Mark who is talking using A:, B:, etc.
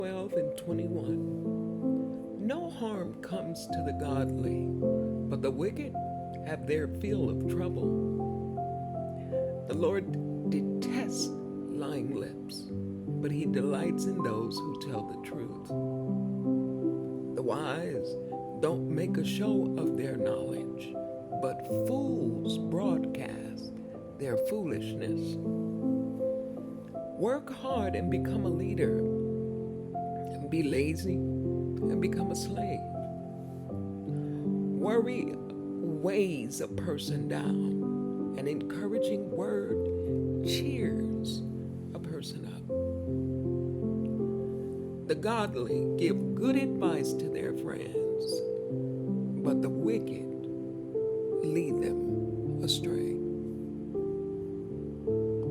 A: 12 and 21. No harm comes to the godly, but the wicked have their fill of trouble. The Lord detests lying lips, but he delights in those who tell the truth. The wise don't make a show of their knowledge, but fools broadcast their foolishness. Work hard and become a leader, and be lazy and become a slave. Worry weighs a person down. An encouraging word cheers a person up. The godly give good advice to their friends, but the wicked lead them astray.